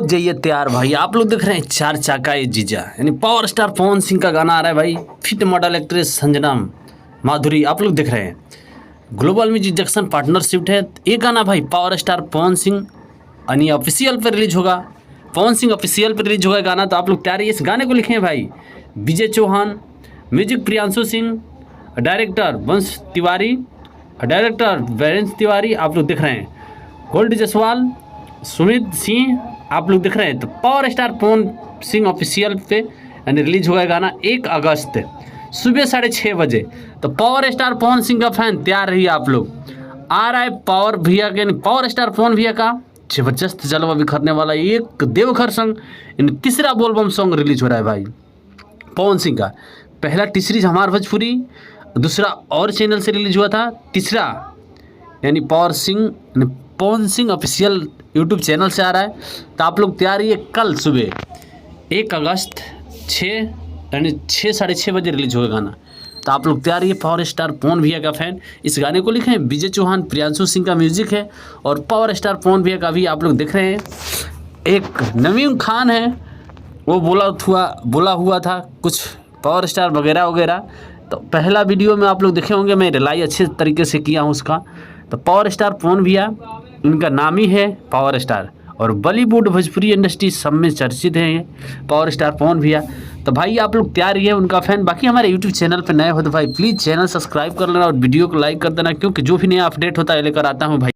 जाइए तैयार भाई। आप लोग देख रहे हैं चार चाका ये जीजा, यानी पावर स्टार पवन सिंह का गाना आ रहा है भाई। फिट मॉडल एक्ट्रेस संजना माधुरी आप लोग देख रहे हैं। ग्लोबल म्यूजिक जंक्शन पार्टनरशिप है ये गाना भाई। पावर स्टार पवन सिंह यानी ऑफिशियल पर रिलीज होगा। पवन सिंह ऑफिशियल पर रिलीज होगा गाना, तो आप लोग तैयार है। इस गाने को लिखे हैं भाई विजय चौहान, म्यूजिक प्रियांशु सिंह, डायरेक्टर वंश तिवारी, डायरेक्टर वीरेंद्र तिवारी आप लोग देख रहे हैं। गोल्ड जसवाल, सुमित सिंह आप लोग देख रहे हैं। तो power star Pawan Singh official पे यानी रिलीज होगा गाना 1 अगस्त सुबह 6:30 बजे। तो पावर स्टार पवन सिंह का फैन तैयार रहिए आप लोग। आ रहा है पावर भैया के पावर स्टार पवन भैया का जबरदस्त जलवा बिखरने वाला एक देवघर संग तीसरा बोलबम सॉन्ग रिलीज हो रहा है भाई पवन सिंह का। पहला टीसरी हमार भोजपुरी, दूसरा और चैनल से रिलीज हुआ था, तीसरा यानी Pawan Singh official YouTube channel से आ रहा है। तो आप लोग तैयार रहिए। कल सुबह 1 अगस्त 6:30 बजे रिलीज होगा गाना। तो आप लोग तैयार रहिए। पावर स्टार पवन भैया का फैन इस गाने को लिखे हैं विजय चौहान, प्रियांशु सिंह का म्यूजिक है और पावर स्टार पवन भैया का भी आप लोग देख रहे हैं। एक नवीन खान है वो बोला हुआ था कुछ पावर स्टार वगैरह वगैरह। तो पहला वीडियो में आप लोग देखे होंगे, मैं रिलाई अच्छे तरीके से किया हूँ उसका। तो पावर स्टार पवन भैया इनका नाम ही है पावर स्टार, और बॉलीवुड भोजपुरी इंडस्ट्री सब में चर्चित हैं ये पावर स्टार पवन भैया। तो भाई आप लोग तैयार रहिए उनका फैन। बाकी हमारे यूट्यूब चैनल पे नए हो तो भाई प्लीज़ चैनल सब्सक्राइब कर लेना और वीडियो को लाइक कर देना, क्योंकि जो भी नया अपडेट होता है लेकर आता हूँ भाई।